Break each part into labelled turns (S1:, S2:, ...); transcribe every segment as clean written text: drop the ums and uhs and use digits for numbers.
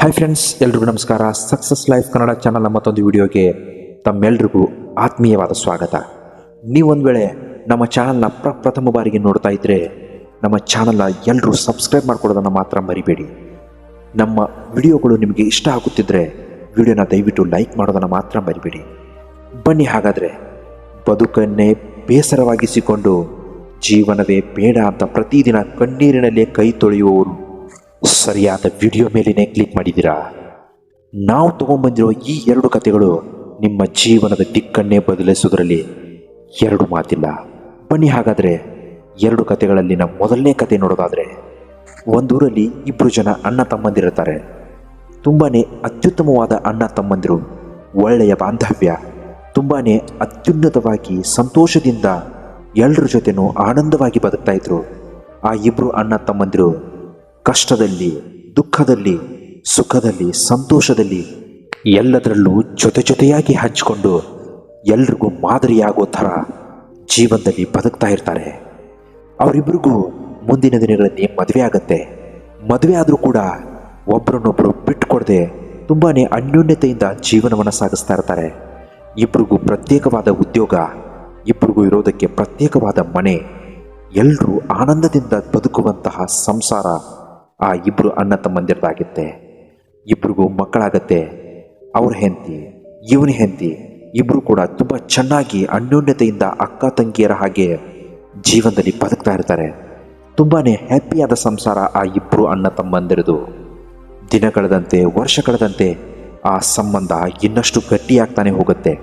S1: Hi friends, ಎಲ್ರಿಗೂ ನಮಸ್ಕಾರ. Success life Kannada ಚಾನಲ್ನ ಮತ್ತೊಂದು ವಿಡಿಯೋಗೆ ತಮ್ಮೆಲ್ರಿಗೂ ಆತ್ಮೀಯವಾದ ಸ್ವಾಗತ. ನೀವೊಂದು ವೇಳೆ ನಮ್ಮ ಚಾನಲ್ನ ಪ್ರಥಮ ಬಾರಿಗೆ ನೋಡ್ತಾ ಇದ್ದರೆ ನಮ್ಮ ಚಾನಲ್ನ ಎಲ್ಲರೂ ಸಬ್ಸ್ಕ್ರೈಬ್ ಮಾಡ್ಕೊಳ್ಳೋದನ್ನು ಮಾತ್ರ ಮರಿಬೇಡಿ. ನಮ್ಮ ವಿಡಿಯೋಗಳು ನಿಮಗೆ ಇಷ್ಟ ಆಗುತ್ತಿದ್ದರೆ ವಿಡಿಯೋನ ದಯವಿಟ್ಟು ಲೈಕ್ ಮಾಡೋದನ್ನು ಮಾತ್ರ ಮರಿಬೇಡಿ. ಬನ್ನಿ ಹಾಗಾದರೆ ಬದುಕನ್ನೇ ಬೇಸರವಾಗಿಸಿಕೊಂಡು ಜೀವನವೇ ಬೇಡ ಅಂತ ಪ್ರತಿದಿನ ಕಣ್ಣೀರಿನಲ್ಲೇ ಕೈ ತೊಳೆಯುವವರು ಸರಿಯಾದ ವಿಡಿಯೋ ಮೇಲೇನೆ ಕ್ಲಿಕ್ ಮಾಡಿದ್ದೀರಾ. ನಾವು ತಗೊಂಡ್ಬಂದಿರೋ ಈ ಎರಡು ಕಥೆಗಳು ನಿಮ್ಮ ಜೀವನದ ದಿಕ್ಕನ್ನೇ ಬದಲಿಸುವುದರಲ್ಲಿ ಎರಡು ಮಾತಿಲ್ಲ. ಬನ್ನಿ ಹಾಗಾದರೆ ಎರಡು ಕಥೆಗಳಲ್ಲಿನ ಮೊದಲನೇ ಕತೆ ನೋಡೋದಾದರೆ, ಒಂದೂರಲ್ಲಿ ಇಬ್ಬರು ಜನ ಅಣ್ಣ ತಮ್ಮಂದಿರುತ್ತಾರೆ. ತುಂಬಾ ಅತ್ಯುತ್ತಮವಾದ ಅಣ್ಣ ತಮ್ಮಂದಿರು, ಒಳ್ಳೆಯ ಬಾಂಧವ್ಯ, ತುಂಬಾ ಅತ್ಯುನ್ನತವಾಗಿ ಸಂತೋಷದಿಂದ ಎಲ್ಲರ ಜೊತೆನೂ ಆನಂದವಾಗಿ ಬದುಕ್ತಾ ಇದ್ರು. ಆ ಇಬ್ಬರು ಅಣ್ಣ ತಮ್ಮಂದಿರು ಕಷ್ಟದಲ್ಲಿ, ದುಃಖದಲ್ಲಿ, ಸುಖದಲ್ಲಿ, ಸಂತೋಷದಲ್ಲಿ ಎಲ್ಲದರಲ್ಲೂ ಜೊತೆಯಾಗಿ ಹಂಚಿಕೊಂಡು ಎಲ್ರಿಗೂ ಮಾದರಿಯಾಗೋ ಥರ ಜೀವನದಲ್ಲಿ ಬದುಕ್ತಾ ಇರ್ತಾರೆ. ಅವರಿಬ್ಬರಿಗೂ ಮುಂದಿನ ದಿನಗಳಲ್ಲಿ ಮದುವೆ ಆಗತ್ತೆ. ಮದುವೆ ಆದರೂ ಕೂಡ ಒಬ್ಬರನ್ನೊಬ್ಬರು ಬಿಟ್ಟುಕೊಡದೆ ತುಂಬಾ ಅನ್ಯೋನ್ಯತೆಯಿಂದ ಜೀವನವನ್ನು ಸಾಗಿಸ್ತಾ ಇರ್ತಾರೆ. ಇಬ್ಬರಿಗೂ ಪ್ರತ್ಯೇಕವಾದ ಉದ್ಯೋಗ, ಇಬ್ಬರಿಗೂ ಇರೋದಕ್ಕೆ ಪ್ರತ್ಯೇಕವಾದ ಮನೆ, ಎಲ್ಲರೂ ಆನಂದದಿಂದ ಬದುಕುವಂತಹ ಸಂಸಾರ ಆ ಇಬ್ಬರು ಅಣ್ಣ ತಮ್ಮಂದಿರದಾಗುತ್ತೆ. ಇಬ್ಬರಿಗೂ ಮಕ್ಕಳಾಗತ್ತೆ. ಅವ್ರ ಹೆಂಡತಿ, ಇವನ ಹೆಂಡತಿ ಇಬ್ಬರು ಕೂಡ ತುಂಬ ಚೆನ್ನಾಗಿ ಅನ್ಯೋನ್ಯತೆಯಿಂದ ಅಕ್ಕ ತಂಗಿಯರ ಹಾಗೆ ಜೀವನದಲ್ಲಿ ಬದುಕ್ತಾ ಇರ್ತಾರೆ. ತುಂಬಾ ಹ್ಯಾಪಿಯಾದ ಸಂಸಾರ ಆ ಇಬ್ಬರು ಅಣ್ಣ ತಮ್ಮಂದಿರದು. ದಿನ ಕಳೆದಂತೆ, ವರ್ಷ ಕಳೆದಂತೆ ಆ ಸಂಬಂಧ ಇನ್ನಷ್ಟು ಗಟ್ಟಿಯಾಗ್ತಾನೆ ಹೋಗುತ್ತೆ.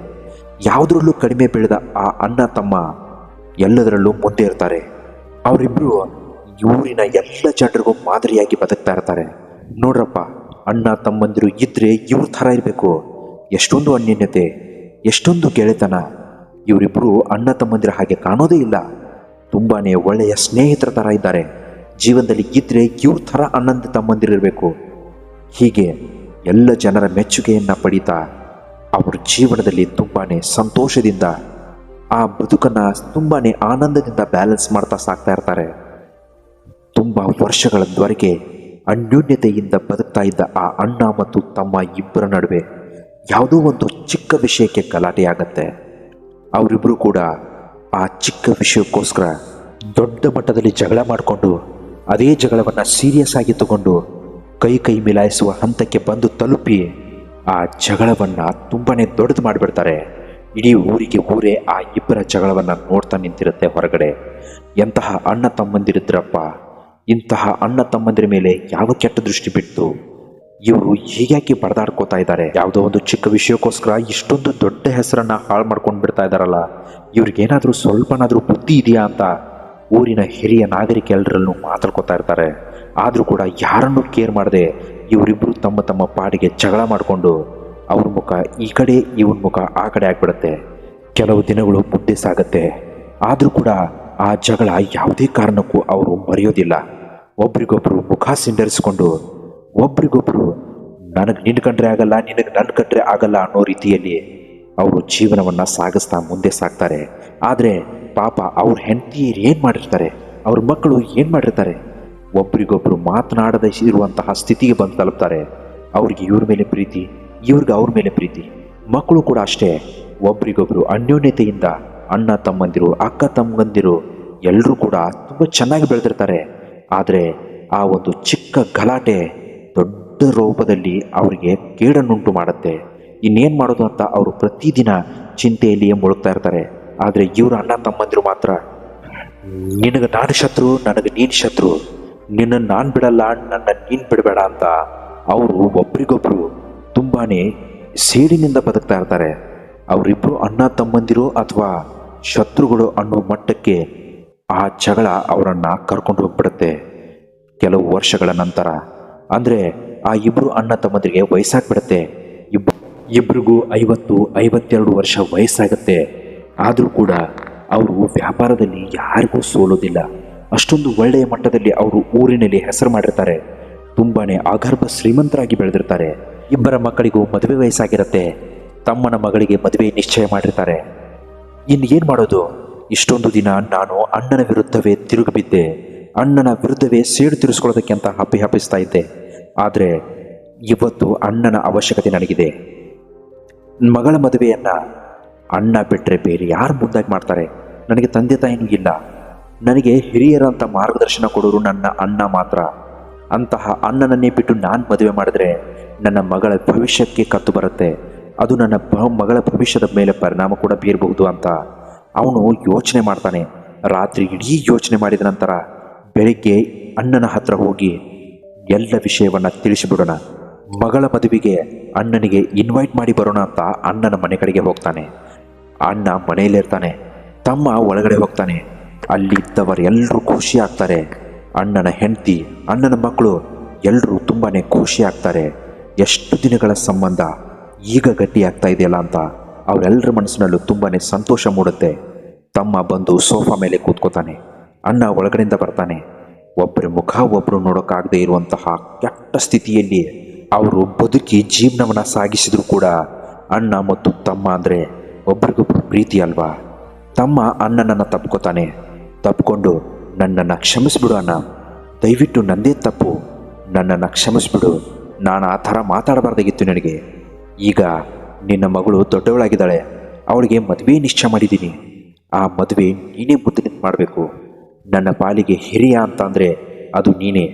S1: ಯಾವುದರಲ್ಲೂ ಕಡಿಮೆ ಬೆಳೆದ ಆ ಅಣ್ಣ ತಮ್ಮ ಎಲ್ಲದರಲ್ಲೂ ಮುಂದೆ ಇರ್ತಾರೆ. ಅವರಿಬ್ಬರು ಊರಿನ ಎಲ್ಲ ಜನರಿಗೂ ಮಾದರಿಯಾಗಿ ಬದುಕ್ತಾ ಇರ್ತಾರೆ. ನೋಡ್ರಪ್ಪ, ಅಣ್ಣ ತಮ್ಮಂದಿರು ಇದ್ರೆ ಇವ್ರ ಥರ ಇರಬೇಕು. ಎಷ್ಟೊಂದು ಅನ್ಯೋನ್ಯತೆ, ಎಷ್ಟೊಂದು ಗೆಳೆತನ. ಇವರಿಬ್ಬರು ಅಣ್ಣ ತಮ್ಮಂದಿರ ಹಾಗೆ ಕಾಣೋದೇ ಇಲ್ಲ. ತುಂಬಾ ಒಳ್ಳೆಯ ಸ್ನೇಹಿತರ ಥರ ಇದ್ದಾರೆ. ಜೀವನದಲ್ಲಿ ಇದ್ರೆ ಇವ್ರ ಥರ ಅಣ್ಣ ತಮ್ಮಂದಿರಿರಬೇಕು. ಹೀಗೆ ಎಲ್ಲ ಜನರ ಮೆಚ್ಚುಗೆಯನ್ನು ಪಡೀತಾ ಅವ್ರ ಜೀವನದಲ್ಲಿ ತುಂಬಾ ಸಂತೋಷದಿಂದ ಆ ಬದುಕನ್ನು ತುಂಬಾ ಆನಂದದಿಂದ ಬ್ಯಾಲೆನ್ಸ್ ಮಾಡ್ತಾ ಸಾಕ್ತಾ ಇರ್ತಾರೆ. ತುಂಬ ವರ್ಷಗಳವರೆಗೆ ಅನ್ಯೋನ್ಯತೆಯಿಂದ ಬದುಕ್ತಾ ಇದ್ದ ಆ ಅಣ್ಣ ಮತ್ತು ತಮ್ಮ ಇಬ್ಬರ ನಡುವೆ ಯಾವುದೋ ಒಂದು ಚಿಕ್ಕ ವಿಷಯಕ್ಕೆ ಗಲಾಟೆಯಾಗತ್ತೆ. ಅವರಿಬ್ಬರು ಕೂಡ ಆ ಚಿಕ್ಕ ವಿಷಯಕ್ಕೋಸ್ಕರ ದೊಡ್ಡ ಮಟ್ಟದಲ್ಲಿ ಜಗಳ ಮಾಡಿಕೊಂಡು ಅದೇ ಜಗಳವನ್ನು ಸೀರಿಯಸ್ ಆಗಿ ತಗೊಂಡು ಕೈ ಮಿಲಾಯಿಸುವ ಹಂತಕ್ಕೆ ಬಂದು ತಲುಪಿ ಆ ಜಗಳವನ್ನು ತುಂಬಾ ದೊಡ್ಡದು ಮಾಡಿಬಿಡ್ತಾರೆ. ಇಡೀ ಊರೇ ಆ ಇಬ್ಬರ ಜಗಳವನ್ನು ನೋಡ್ತಾ ನಿಂತಿರುತ್ತೆ ಹೊರಗಡೆ. ಎಂತಹ ಅಣ್ಣ ತಮ್ಮಂದಿರಿದ್ರಪ್ಪ, ಇಂತಹ ಅಣ್ಣ ತಮ್ಮಂದಿರ ಮೇಲೆ ಯಾವ ಕೆಟ್ಟ ದೃಷ್ಟಿ ಬಿಟ್ಟು ಇವರು ಹೀಗ್ಯಾಕೆ ಬಡದಾಡ್ಕೋತಾ ಇದ್ದಾರೆ? ಯಾವುದೋ ಒಂದು ಚಿಕ್ಕ ವಿಷಯಕ್ಕೋಸ್ಕರ ಇಷ್ಟೊಂದು ದೊಡ್ಡ ಹೆಸರನ್ನು ಹಾಳು ಮಾಡ್ಕೊಂಡು ಬಿಡ್ತಾ ಇದ್ದಾರಲ್ಲ, ಇವ್ರಿಗೇನಾದರೂ ಸ್ವಲ್ಪನಾದರೂ ಬುದ್ಧಿ ಇದೆಯಾ ಅಂತ ಊರಿನ ಹಿರಿಯ ನಾಗರಿಕೆಲ್ಲರಲ್ಲೂ ಮಾತಾಡ್ಕೋತಾ ಇರ್ತಾರೆ. ಆದರೂ ಕೂಡ ಯಾರನ್ನೂ ಕೇರ್ ಮಾಡದೆ ಇವರಿಬ್ಬರು ತಮ್ಮ ತಮ್ಮ ಪಾಡಿಗೆ ಜಗಳ ಮಾಡಿಕೊಂಡು ಅವ್ರ ಮುಖ ಈ ಕಡೆ, ಇವನ ಮುಖ ಆ ಕಡೆ ಆಗ್ಬಿಡುತ್ತೆ. ಕೆಲವು ದಿನಗಳು ಮುಂದೆ ಸಾಗತ್ತೆ. ಆದರೂ ಕೂಡ ಆ ಜಗಳ ಯಾವುದೇ ಕಾರಣಕ್ಕೂ ಅವರು ಮರೆಯೋದಿಲ್ಲ. ಒಬ್ರಿಗೊಬ್ರು ಮುಖ ಸಿಂಡರಿಸ್ಕೊಂಡು ಒಬ್ರಿಗೊಬ್ರು ನನಗೆ ನಿನ್ನ ಕಂಡ್ರೆ ಆಗಲ್ಲ, ನಿನಗೆ ನನ್ನ ಕಂಡ್ರೆ ಆಗಲ್ಲ ಅನ್ನೋ ರೀತಿಯಲ್ಲಿ ಅವರು ಜೀವನವನ್ನು ಸಾಗಿಸ್ತಾ ಮುಂದೆ ಸಾಗ್ತಾರೆ. ಆದರೆ ಪಾಪ ಅವ್ರ ಹೆಂಡತಿ ಏನು ಮಾಡಿರ್ತಾರೆ, ಅವ್ರ ಮಕ್ಕಳು ಏನು ಮಾಡಿರ್ತಾರೆ, ಒಬ್ರಿಗೊಬ್ರು ಮಾತನಾಡದೇ ಇರುವಂತಹ ಸ್ಥಿತಿಗೆ ಬಂದು ತಲುಪ್ತಾರೆ. ಅವ್ರಿಗೆ ಇವ್ರ ಮೇಲೆ ಪ್ರೀತಿ, ಇವ್ರಿಗೆ ಅವ್ರ ಮೇಲೆ ಪ್ರೀತಿ. ಮಕ್ಕಳು ಕೂಡ ಅಷ್ಟೇ, ಒಬ್ರಿಗೊಬ್ರು ಅನ್ಯೋನ್ಯತೆಯಿಂದ ಅಣ್ಣ ತಮ್ಮಂದಿರು, ಅಕ್ಕ ತಮ್ಮಂದಿರು ಎಲ್ಲರೂ ಕೂಡ ತುಂಬ ಚೆನ್ನಾಗಿ ಬೆಳೆದಿರ್ತಾರೆ. ಆದರೆ ಆ ಒಂದು ಚಿಕ್ಕ ಗಲಾಟೆ ದೊಡ್ಡ ರೂಪದಲ್ಲಿ ಅವರಿಗೆ ಕೇಡನ್ನುಂಟು ಮಾಡುತ್ತೆ. ಇನ್ನೇನು ಮಾಡೋದು ಅಂತ ಅವರು ಪ್ರತಿದಿನ ಚಿಂತೆಯಲ್ಲಿಯೇ ಮುಳುಗ್ತಾ ಇರ್ತಾರೆ. ಆದರೆ ಇವರು ಅಣ್ಣ ತಮ್ಮಂದಿರು ಮಾತ್ರ, ನಿನಗೆ ನಾನು ಶತ್ರು, ನನಗೆ ನೀನು ಶತ್ರು, ನಿನ್ನನ್ನು ನಾನು ಬಿಡಲ್ಲ, ನನ್ನ ನೀನು ಬಿಡಬೇಡ ಅಂತ ಅವರು ಒಬ್ರಿಗೊಬ್ರು ತುಂಬಾ ಸೇಡಿನಿಂದ ಬದುಕ್ತಾ ಇರ್ತಾರೆ. ಅವರಿಬ್ಬರು ಅಣ್ಣ ತಮ್ಮಂದಿರು ಅಥವಾ ಶತ್ರುಗಳು ಅನ್ನೋ ಮಟ್ಟಕ್ಕೆ ಆ ಜಗಳ ಅವರನ್ನು ಕರ್ಕೊಂಡು ಹೋಗ್ಬಿಡುತ್ತೆ. ಕೆಲವು ವರ್ಷಗಳ ನಂತರ, ಅಂದರೆ ಆ ಇಬ್ಬರು ಅಣ್ಣ ತಮ್ಮಂದಿರಿಗೆ ವಯಸ್ಸಾಗ್ಬಿಡುತ್ತೆ. ಇಬ್ಬರಿಗೂ 50-52 ವರ್ಷ ವಯಸ್ಸಾಗುತ್ತೆ. ಆದರೂ ಕೂಡ ಅವರು ವ್ಯಾಪಾರದಲ್ಲಿ ಯಾರಿಗೂ ಸೋಲೋದಿಲ್ಲ. ಅಷ್ಟೊಂದು ಒಳ್ಳೆಯ ಮಟ್ಟದಲ್ಲಿ ಅವರು ಊರಿನಲ್ಲಿ ಹೆಸರು ಮಾಡಿರ್ತಾರೆ. ತುಂಬಾ ಅಗರ್ಭ ಶ್ರೀಮಂತರಾಗಿ ಬೆಳೆದಿರ್ತಾರೆ. ಇಬ್ಬರ ಮಕ್ಕಳಿಗೂ ಮದುವೆ ವಯಸ್ಸಾಗಿರುತ್ತೆ. ತಮ್ಮನ ಮಗಳಿಗೆ ಮದುವೆ ನಿಶ್ಚಯ ಮಾಡಿರ್ತಾರೆ. ಏನು ಮಾಡೋದು? ಇಷ್ಟೊಂದು ದಿನ ನಾನು ಅಣ್ಣನ ವಿರುದ್ಧವೇ ತಿರುಗಿಬಿದ್ದೆ, ಅಣ್ಣನ ವಿರುದ್ಧವೇ ಸೇಡು ತೀರಿಸ್ಕೊಳ್ಳೋದಕ್ಕೆ ಅಂತ ಹಪ್ಪಿಸ್ತಾ ಇದ್ದೆ. ಆದರೆ ಇವತ್ತು ಅಣ್ಣನ ಅವಶ್ಯಕತೆ ನನಗಿದೆ. ಮಗಳ ಮದುವೆಯನ್ನು ಅಣ್ಣ ಬಿಟ್ಟರೆ ಬೇರೆ ಯಾರು ಮುಂದಾಗಿ ಮಾಡ್ತಾರೆ? ನನಗೆ ತಂದೆ ತಾಯಿನೂ ಇಲ್ಲ. ನನಗೆ ಹಿರಿಯರಂಥ ಮಾರ್ಗದರ್ಶನ ಕೊಡೋರು ನನ್ನ ಅಣ್ಣ ಮಾತ್ರ. ಅಂತಹ ಅಣ್ಣನನ್ನೇ ಬಿಟ್ಟು ನಾನು ಮದುವೆ ಮಾಡಿದ್ರೆ ನನ್ನ ಮಗಳ ಭವಿಷ್ಯಕ್ಕೆ ಕತ್ತು ಬರುತ್ತೆ. ಅದು ನನ್ನ ಮಗಳ ಭವಿಷ್ಯದ ಮೇಲೆ ಪರಿಣಾಮ ಕೂಡ ಬೀರಬಹುದು ಅಂತ ಅವನು ಯೋಚನೆ ಮಾಡ್ತಾನೆ. ರಾತ್ರಿ ಇಡೀ ಯೋಚನೆ ಮಾಡಿದ ನಂತರ ಬೆಳಿಗ್ಗೆ ಅಣ್ಣನ ಹತ್ರ ಹೋಗಿ ಎಲ್ಲ ವಿಷಯವನ್ನು ತಿಳಿಸಿಬಿಡೋಣ, ಮಗಳ ಮದುವೆಗೆ ಅಣ್ಣನಿಗೆ ಇನ್ವೈಟ್ ಮಾಡಿ ಬರೋಣ ಅಂತ ಅಣ್ಣನ ಮನೆ ಕಡೆಗೆ ಹೋಗ್ತಾನೆ. ಅಣ್ಣ ಮನೆಯಲ್ಲಿರ್ತಾನೆ, ತಮ್ಮ ಒಳಗಡೆ ಹೋಗ್ತಾನೆ. ಅಲ್ಲಿದ್ದವರೆಲ್ಲರೂ ಖುಷಿ ಆಗ್ತಾರೆ. ಅಣ್ಣನ ಹೆಂಡತಿ, ಅಣ್ಣನ ಮಕ್ಕಳು ಎಲ್ಲರೂ ತುಂಬಾ ಖುಷಿ ಆಗ್ತಾರೆ. ಎಷ್ಟು ದಿನಗಳ ಸಂಬಂಧ ಈಗ ಗಟ್ಟಿಯಾಗ್ತಾ ಇದೆಯಲ್ಲ ಅಂತ ಅವರೆಲ್ಲರ ಮನಸ್ಸಿನಲ್ಲೂ ತುಂಬಾ ಸಂತೋಷ ಮೂಡುತ್ತೆ. ತಮ್ಮ ಬಂದು ಸೋಫಾ ಮೇಲೆ ಕೂತ್ಕೋತಾನೆ. ಅಣ್ಣ ಒಳಗಡೆಯಿಂದ ಬರ್ತಾನೆ. ಒಬ್ಬರ ಮುಖ ಒಬ್ಬರು ನೋಡೋಕ್ಕಾಗದೇ ಇರುವಂತಹ ಕೆಟ್ಟ ಸ್ಥಿತಿಯಲ್ಲಿ ಅವರು ಬದುಕಿ ಜೀವನವನ್ನು ಸಾಗಿಸಿದ್ರು ಕೂಡ ಅಣ್ಣ ಮತ್ತು ತಮ್ಮ ಅಂದರೆ ಒಬ್ರಿಗೊಬ್ರು ಪ್ರೀತಿ ಅಲ್ವಾ? ತಮ್ಮ ಅಣ್ಣನನ್ನು ತಪ್ಕೋತಾನೆ. ತಪ್ಕೊಂಡು ನನ್ನನ್ನು ಕ್ಷಮಿಸ್ಬಿಡು ಅಣ್ಣ, ದಯವಿಟ್ಟು ನಂದೇ ತಪ್ಪು, ನನ್ನನ್ನು ಕ್ಷಮಿಸ್ಬಿಡು, ನಾನು ಆ ಥರ ಮಾತಾಡಬಾರ್ದಾಗಿತ್ತು ನನಗೆ. ಈಗ ನಿನ್ನ ಮಗಳು ದೊಡ್ಡವಳಾಗಿದ್ದಾಳೆ, ಅವಳಿಗೆ ಮದುವೆ ನಿಶ್ಚಯ ಮಾಡಿದ್ದೀನಿ. ಆ ಮದುವೆ ನೀನೇ ಮುದ್ದು ನಿಂತು ಮಾಡಬೇಕು. ನನ್ನ ಪಾಲಿಗೆ ಹಿರಿಯ ಅಂತ ಅಂದರೆ ಅದು ನೀನೇ.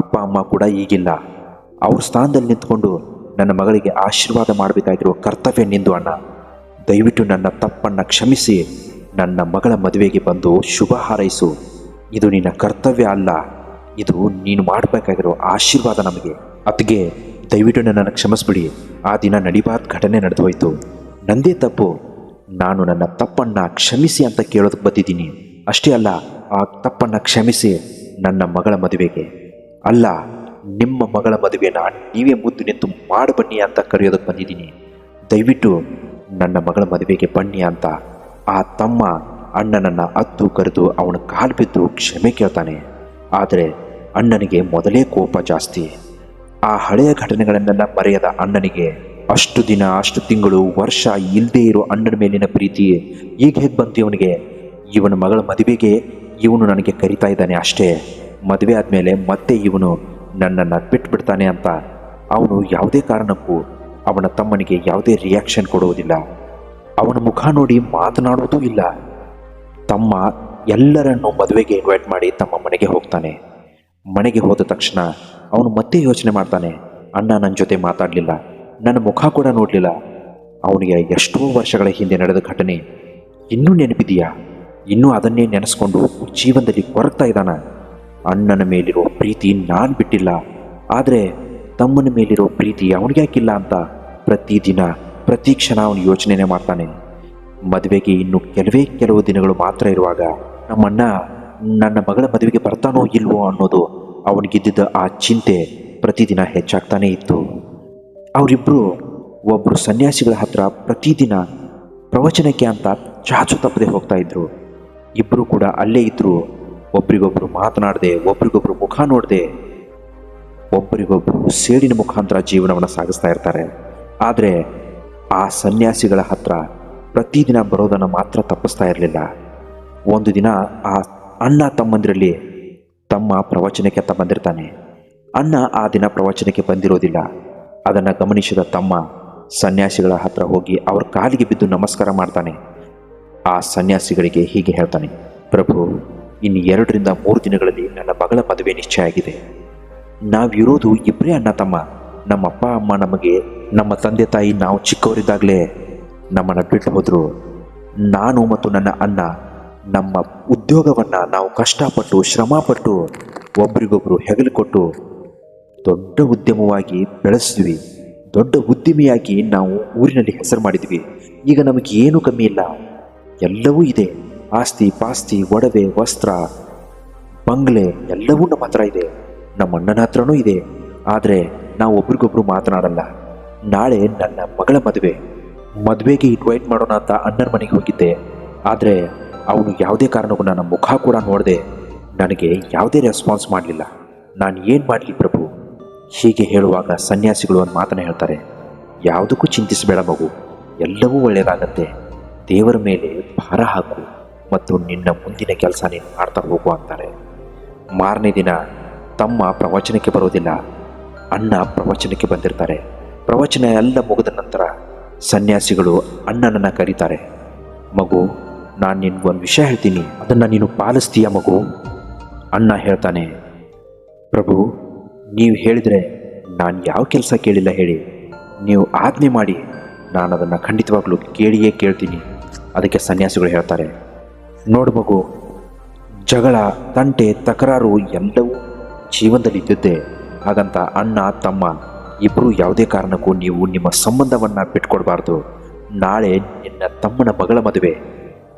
S1: ಅಪ್ಪ ಅಮ್ಮ ಕೂಡ ಈಗಿಲ್ಲ. ಅವ್ರ ಸ್ಥಾನದಲ್ಲಿ ನಿಂತ್ಕೊಂಡು ನನ್ನ ಮಗಳಿಗೆ ಆಶೀರ್ವಾದ ಮಾಡಬೇಕಾಗಿರೋ ಕರ್ತವ್ಯ ನಿಂದು ಅಣ್ಣ. ದಯವಿಟ್ಟು ನನ್ನ ತಪ್ಪನ್ನು ಕ್ಷಮಿಸಿ ನನ್ನ ಮಗಳ ಮದುವೆಗೆ ಬಂದು ಶುಭ ಹಾರೈಸು. ಇದು ನಿನ್ನ ಕರ್ತವ್ಯ ಅಲ್ಲ, ಇದು ನೀನು ಮಾಡಬೇಕಾಗಿರೋ ಆಶೀರ್ವಾದ ನಮಗೆ. ಅತ್ತಿಗೆ ದಯವಿಟ್ಟು ನನ್ನನ್ನು ಕ್ಷಮಿಸ್ಬಿಡಿ. ಆ ದಿನ ನಡಿಬಾರ್ದ ಘಟನೆ ನಡೆದು ಹೋಯಿತು, ನಂದೇ ತಪ್ಪು. ನಾನು ನನ್ನ ತಪ್ಪನ್ನು ಕ್ಷಮಿಸಿ ಅಂತ ಕೇಳೋದಕ್ಕೆ ಬಂದಿದ್ದೀನಿ. ಅಷ್ಟೇ ಅಲ್ಲ, ಆ ತಪ್ಪನ್ನು ಕ್ಷಮಿಸಿ ನನ್ನ ಮಗಳ ಮದುವೆಗೆ ಅಲ್ಲ, ನಿಮ್ಮ ಮಗಳ ಮದುವೆನ ನೀವೇ ಮುದ್ದು ನಿಂತು ಮಾಡಬನ್ನಿ ಅಂತ ಕರೆಯೋದಕ್ಕೆ ಬಂದಿದ್ದೀನಿ. ದಯವಿಟ್ಟು ನನ್ನ ಮಗಳ ಮದುವೆಗೆ ಬನ್ನಿ ಅಂತ ಆ ತಮ್ಮ ಅಣ್ಣನನ್ನು ಅತ್ತು ಕರೆದು ಅವನ ಕಾಲು ಬಿದ್ದು ಕ್ಷಮೆ ಕೇಳ್ತಾನೆ. ಆದರೆ ಅಣ್ಣನಿಗೆ ಮೊದಲೇ ಕೋಪ ಜಾಸ್ತಿ. ಆ ಹಳೆಯ ಘಟನೆಗಳನ್ನೆಲ್ಲ ಮರೆಯದ ಅಣ್ಣನಿಗೆ ಅಷ್ಟು ದಿನ, ಅಷ್ಟು ತಿಂಗಳು, ವರ್ಷ ಇಲ್ಲದೇ ಇರೋ ಅಣ್ಣನ ಮೇಲಿನ ಪ್ರೀತಿ ಈಗ ಹೇಗೆ ಬಂತು ಇವನಿಗೆ? ಇವನ ಮಗಳ ಮದುವೆಗೆ ಇವನು ನನಗೆ ಕರಿತಾ ಇದ್ದಾನೆ ಅಷ್ಟೇ. ಮದುವೆ ಆದಮೇಲೆ ಮತ್ತೆ ಇವನು ನನ್ನನ್ನು ಬಿಟ್ಬಿಡ್ತಾನೆ ಅಂತ ಅವನು ಯಾವುದೇ ಕಾರಣಕ್ಕೂ ಅವನ ತಮ್ಮನಿಗೆ ಯಾವುದೇ ರಿಯಾಕ್ಷನ್ ಕೊಡುವುದಿಲ್ಲ. ಅವನ ಮುಖ ನೋಡಿ ಮಾತನಾಡುವುದೂ ಇಲ್ಲ. ತಮ್ಮ ಎಲ್ಲರನ್ನು ಮದುವೆಗೆ ಇನ್ವೈಟ್ ಮಾಡಿ ತಮ್ಮ ಮನೆಗೆ ಹೋಗ್ತಾನೆ. ಮನೆಗೆ ಹೋದ ತಕ್ಷಣ ಅವನು ಮತ್ತೆ ಯೋಚನೆ ಮಾಡ್ತಾನೆ, ಅಣ್ಣ ನನ್ನ ಜೊತೆ ಮಾತಾಡಲಿಲ್ಲ, ನನ್ನ ಮುಖ ಕೂಡ ನೋಡಲಿಲ್ಲ. ಅವನಿಗೆ ಎಷ್ಟೋ ವರ್ಷಗಳ ಹಿಂದೆ ನಡೆದ ಘಟನೆ ಇನ್ನೂ ನೆನಪಿದೆಯಾ? ಇನ್ನೂ ಅದನ್ನೇ ನೆನೆಸ್ಕೊಂಡು ಜೀವನದಲ್ಲಿ ಕೊರಗ್ತಾ ಇದ್ದಾನ. ಅಣ್ಣನ ಮೇಲಿರೋ ಪ್ರೀತಿ ನಾನು ಬಿಟ್ಟಿಲ್ಲ, ಆದರೆ ತಮ್ಮನ ಮೇಲಿರೋ ಪ್ರೀತಿ ಅವನಿಗ್ಯಾಕಿಲ್ಲ ಅಂತ ಪ್ರತಿದಿನ ಪ್ರತಿ ಕ್ಷಣ ಅವನು ಯೋಚನೆ ಮಾಡ್ತಾನೆ. ಮದುವೆಗೆ ಇನ್ನು ಕೆಲವು ದಿನಗಳು ಮಾತ್ರ ಇರುವಾಗ ನಮ್ಮಣ್ಣ ನನ್ನ ಮಗಳ ಮದುವೆಗೆ ಬರ್ತಾನೋ ಇಲ್ವೋ ಅನ್ನೋದು ಅವನಿಗಿದ್ದಿದ್ದ ಆ ಚಿಂತೆ ಪ್ರತಿದಿನ ಹೆಚ್ಚಾಗ್ತಾನೇ ಇತ್ತು. ಅವರಿಬ್ಬರು ಒಬ್ಬರು ಸನ್ಯಾಸಿಗಳ ಹತ್ರ ಪ್ರತಿದಿನ ಪ್ರವಚನಕ್ಕೆ ಅಂತ ಚಾಚು ತಪ್ಪದೆ ಹೋಗ್ತಾ ಇದ್ರು. ಇಬ್ಬರು ಕೂಡ ಅಲ್ಲೇ ಇದ್ದರು. ಒಬ್ರಿಗೊಬ್ರು ಮಾತನಾಡದೆ, ಒಬ್ರಿಗೊಬ್ರು ಮುಖ ನೋಡದೆ, ಒಬ್ಬರಿಗೊಬ್ಬರು ಸೇಡಿನ ಮುಖಾಂತರ ಜೀವನವನ್ನು ಸಾಗಿಸ್ತಾ ಇರ್ತಾರೆ. ಆದರೆ ಆ ಸನ್ಯಾಸಿಗಳ ಹತ್ರ ಪ್ರತಿದಿನ ಬರೋದನ್ನು ಮಾತ್ರ ತಪ್ಪಿಸ್ತಾ ಇರಲಿಲ್ಲ. ಒಂದು ದಿನ ಆ ಅಣ್ಣ ತಮ್ಮಂದಿರಲ್ಲಿ ತಮ್ಮ ಪ್ರವಚನಕ್ಕೆ ಅಂತ ಬಂದಿರ್ತಾನೆ. ಅಣ್ಣ ಆ ದಿನ ಪ್ರವಚನಕ್ಕೆ ಬಂದಿರೋದಿಲ್ಲ. ಅದನ್ನು ಗಮನಿಸಿದ ತಮ್ಮ ಸನ್ಯಾಸಿಗಳ ಹತ್ರ ಹೋಗಿ ಅವ್ರ ಕಾಲಿಗೆ ಬಿದ್ದು ನಮಸ್ಕಾರ ಮಾಡ್ತಾನೆ. ಆ ಸನ್ಯಾಸಿಗಳಿಗೆ ಹೀಗೆ ಹೇಳ್ತಾನೆ, ಪ್ರಭು, ಇನ್ನು 2 ರಿಂದ 3 ದಿನಗಳಲ್ಲಿ ನನ್ನ ಮಗಳ ಮದುವೆ ನಿಶ್ಚಯ ಆಗಿದೆ. ನಾವಿರೋದು ಇಬ್ಬರೇ ಅಣ್ಣ ತಮ್ಮ. ನಮ್ಮ ಅಪ್ಪ ಅಮ್ಮ ನಮಗೆ, ನಮ್ಮ ತಂದೆ ತಾಯಿ ನಾವು ಚಿಕ್ಕವರಿದ್ದಾಗಲೇ ನಮ್ಮನ್ನು ಬಿಟ್ಟು ಹೋದರು. ನಾನು ಮತ್ತು ನನ್ನ ಅಣ್ಣ ನಮ್ಮ ಉದ್ಯೋಗವನ್ನು ನಾವು ಕಷ್ಟಪಟ್ಟು ಶ್ರಮಪಟ್ಟು ಒಬ್ರಿಗೊಬ್ಬರು ಹೆಗಲು ಕೊಟ್ಟು ದೊಡ್ಡ ಉದ್ಯಮವಾಗಿ ಬೆಳೆಸಿದ್ವಿ. ದೊಡ್ಡ ಉದ್ಯಮಿಯಾಗಿ ನಾವು ಊರಿನಲ್ಲಿ ಹೆಸರು ಮಾಡಿದ್ವಿ. ಈಗ ನಮಗೆ ಏನೂ ಕಮ್ಮಿ ಇಲ್ಲ, ಎಲ್ಲವೂ ಇದೆ. ಆಸ್ತಿ ಪಾಸ್ತಿ, ಒಡವೆ, ವಸ್ತ್ರ, ಬಂಗ್ಲೆ ಎಲ್ಲವೂ ನಮ್ಮ ಹತ್ರ ಇದೆ. ನಮ್ಮ ಅಣ್ಣನ ಹತ್ರನೂ ಇದೆ. ಆದರೆ ನಾವು ಒಬ್ರಿಗೊಬ್ರು ಮಾತನಾಡಲ್ಲ. ನಾಳೆ ನನ್ನ ಮಗಳ ಮದುವೆಗೆ ಇನ್ವೈಟ್ ಮಾಡೋಣ ಅಂತ ಅಣ್ಣನ ಮನೆಗೆ ಹೋಗಿದ್ದೆ. ಆದರೆ ಅವನು ಯಾವುದೇ ಕಾರಣಕ್ಕೂ ನನ್ನ ಮುಖ ಕೂಡ ನೋಡದೆ ನನಗೆ ಯಾವುದೇ ರೆಸ್ಪಾನ್ಸ್ ಮಾಡಲಿಲ್ಲ. ನಾನು ಏನು ಮಾಡಲಿ ಪ್ರಭು? ಹೀಗೆ ಹೇಳುವಾಗ ಸನ್ಯಾಸಿಗಳು ಒಂದು ಮಾತನ್ನು ಹೇಳ್ತಾರೆ, ಯಾವುದಕ್ಕೂ ಚಿಂತಿಸಬೇಡ ಮಗು, ಎಲ್ಲವೂ ಒಳ್ಳೆಯದಾಗತ್ತೆ. ದೇವರ ಮೇಲೆ ಭಾರ ಹಾಕು ಮತ್ತು ನಿನ್ನ ಮುಂದಿನ ಕೆಲಸ ನೀನು ಮಾಡ್ತಾ ಹೋಗು ಅಂತಾರೆ. ಮಾರನೇ ದಿನ ತಮ್ಮ ಪ್ರವಚನಕ್ಕೆ ಬರೋದಿಲ್ಲ. ಅಣ್ಣ ಪ್ರವಚನಕ್ಕೆ ಬಂದಿರ್ತಾರೆ. ಪ್ರವಚನ ಎಲ್ಲ ಮುಗಿದ ನಂತರ ಸನ್ಯಾಸಿಗಳು ಅಣ್ಣನನ್ನು ಕರೀತಾರೆ. ಮಗು, ನಾನು ನಿನ್ಗೊಂದು ವಿಷಯ ಹೇಳ್ತೀನಿ, ಅದನ್ನು ನೀನು ಪಾಲಿಸ್ತೀಯ ಮಗು? ಅಣ್ಣ ಹೇಳ್ತಾನೆ, ಪ್ರಭು, ನೀವು ಹೇಳಿದರೆ ನಾನು ಯಾವ ಕೆಲಸ ಕೇಳಿಲ್ಲ ಹೇಳಿ, ನೀವು ಆಜ್ಞೆ ಮಾಡಿ, ನಾನು ಅದನ್ನು ಖಂಡಿತವಾಗ್ಲೂ ಕೇಳಿಯೇ ಕೇಳ್ತೀನಿ. ಅದಕ್ಕೆ ಸನ್ಯಾಸಿಗಳು ಹೇಳ್ತಾರೆ, ನೋಡು ಮಗು, ಜಗಳ, ತಂಟೆ, ತಕರಾರು ಎಲ್ಲವೂ ಜೀವನದಲ್ಲಿ ಇದ್ದಿದ್ದೆ. ಹಾಗಂತ ಅಣ್ಣ ತಮ್ಮ ಇಬ್ಬರು ಯಾವುದೇ ಕಾರಣಕ್ಕೂ ನೀವು ನಿಮ್ಮ ಸಂಬಂಧವನ್ನು ಬಿಟ್ಕೊಡ್ಬಾರ್ದು. ನಾಳೆ ನಿನ್ನ ತಮ್ಮನ ಮಗಳ ಮದುವೆ,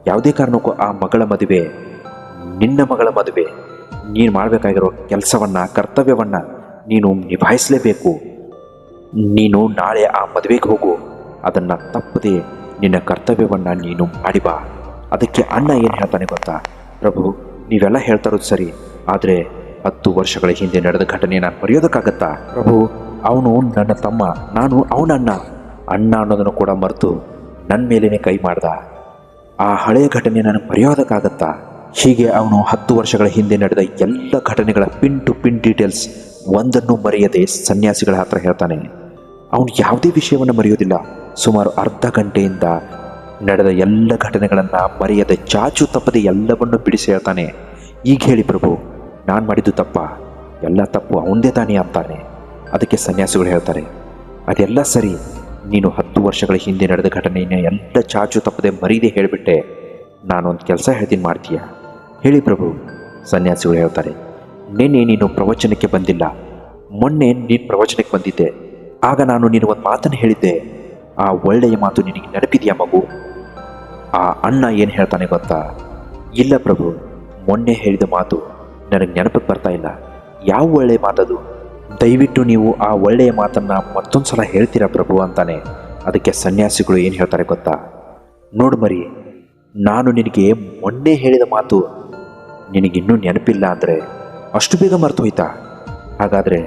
S1: ಯಾವುದೇ ಕಾರಣಕ್ಕೂ ಆ ಮಗಳ ಮದುವೆ ನಿನ್ನ ಮಗಳ ಮದುವೆ. ನೀನು ಮಾಡಬೇಕಾಗಿರೋ ಕೆಲಸವನ್ನು, ಕರ್ತವ್ಯವನ್ನು ನೀನು ನಿಭಾಯಿಸಲೇಬೇಕು. ನೀನು ನಾಳೆ ಆ ಮದುವೆಗೆ ಹೋಗು, ಅದನ್ನು ತಪ್ಪದೆ ನಿನ್ನ ಕರ್ತವ್ಯವನ್ನು ನೀನು ಮಾಡಿ ಬಾ. ಅದಕ್ಕೆ ಅಣ್ಣ ಏನು ಹೇಳ್ತಾನೆ ಗೊತ್ತಾ? ಪ್ರಭು, ನೀವೆಲ್ಲ ಹೇಳ್ತಾ ಇರೋದು ಸರಿ, ಆದರೆ 10 ವರ್ಷಗಳ ಹಿಂದೆ ನಡೆದ ಘಟನೆ ನಾನು ಮರೆಯೋದಕ್ಕಾಗತ್ತಾ? ಪ್ರಭು, ಅವನು ನನ್ನ ತಮ್ಮ, ನಾನು ಅವನ ಅಣ್ಣ ಅನ್ನೋದನ್ನು ಕೂಡ ಮರೆತು ನನ್ನ ಮೇಲೇ ಕೈ ಮಾಡ್ದ. ಆ ಹಳೆಯ ಘಟನೆ ನನಗೆ ಮರೆಯೋದಕ್ಕಾಗತ್ತಾ? ಹೀಗೆ ಅವನು 10 ವರ್ಷಗಳ ಹಿಂದೆ ನಡೆದ ಎಲ್ಲ ಘಟನೆಗಳ ಪಿನ್ ಟು ಪಿನ್ ಡೀಟೇಲ್ಸ್ ಒಂದನ್ನು ಮರೆಯದೆ ಸನ್ಯಾಸಿಗಳ ಹತ್ರ ಹೇಳ್ತಾನೆ. ಅವನು ಯಾವುದೇ ವಿಷಯವನ್ನು ಮರೆಯೋದಿಲ್ಲ. ಸುಮಾರು ಅರ್ಧ ಗಂಟೆಯಿಂದ ನಡೆದ ಎಲ್ಲ ಘಟನೆಗಳನ್ನು ಮರೆಯದೆ ಚಾಚು ತಪ್ಪದೆ ಎಲ್ಲವನ್ನು ಬಿಡಿಸಿ ಹೇಳ್ತಾನೆ. ಈಗ ಹೇಳಿ ಪ್ರಭು, ನಾನು ಮಾಡಿದ್ದು ತಪ್ಪ? ಎಲ್ಲ ತಪ್ಪು ಅವನದೇ ತಾನೇ ಅಂತಾನೆ. ಅದಕ್ಕೆ ಸನ್ಯಾಸಿಗಳು ಹೇಳ್ತಾರೆ, ಅದೆಲ್ಲ ಸರಿ, ನೀನು 10 ವರ್ಷಗಳ ಹಿಂದೆ ನಡೆದ ಘಟನೆಯನ್ನು ಎಲ್ಲ ಚಾಚು ತಪ್ಪದೆ ಮರೀದೆ ಹೇಳಿಬಿಟ್ಟೆ. ನಾನೊಂದು ಕೆಲಸ ಹೇಳ್ತೀನಿ, ಮಾಡ್ತೀಯಾ? ಹೇಳಿ ಪ್ರಭು. ಸನ್ಯಾಸಿಗಳು ಹೇಳ್ತಾರೆ, ನಿನ್ನೆ ನೀನು ಪ್ರವಚನಕ್ಕೆ ಬಂದಿಲ್ಲ, ಮೊನ್ನೆ ನೀನು ಪ್ರವಚನಕ್ಕೆ ಬಂದಿದ್ದೆ. ಆಗ ನಾನು ನಿನಗೊಂದು ಮಾತನ್ನು ಹೇಳಿದ್ದೆ. ಆ ಒಳ್ಳೆಯ ಮಾತು ನಿನಗೆ ನೆನಪಿದೆಯಾ ಮಗು? ಆ ಅಣ್ಣ ಏನು ಹೇಳ್ತಾನೆ ಗೊತ್ತಾ? ಇಲ್ಲ ಪ್ರಭು, ಮೊನ್ನೆ ಹೇಳಿದ ಮಾತು ನನಗೆ ನೆನಪಿಗೆ ಬರ್ತಾ ಇಲ್ಲ. ಯಾವ ಒಳ್ಳೆಯ ಮಾತದು? ದಯವಿಟ್ಟು ನೀವು ಆ ಒಳ್ಳೆಯ ಮಾತನ್ನು ಮತ್ತೊಂದು ಸಲ ಹೇಳ್ತೀರಾ ಪ್ರಭು ಅಂತಾನೆ. ಅದಕ್ಕೆ ಸನ್ಯಾಸಿಗಳು ಏನು ಹೇಳ್ತಾರೆ ಗೊತ್ತಾ? ನೋಡು ಮರಿ, ನಾನು ನಿನಗೆ ಮೊನ್ನೆ ಹೇಳಿದ ಮಾತು ನಿನಗಿನ್ನೂ ನೆನಪಿಲ್ಲ ಅಂದರೆ ಅಷ್ಟು ಬೇಗ ಮರೆತು ಹೋಯ್ತಾ? ಹಾಗಾದರೆ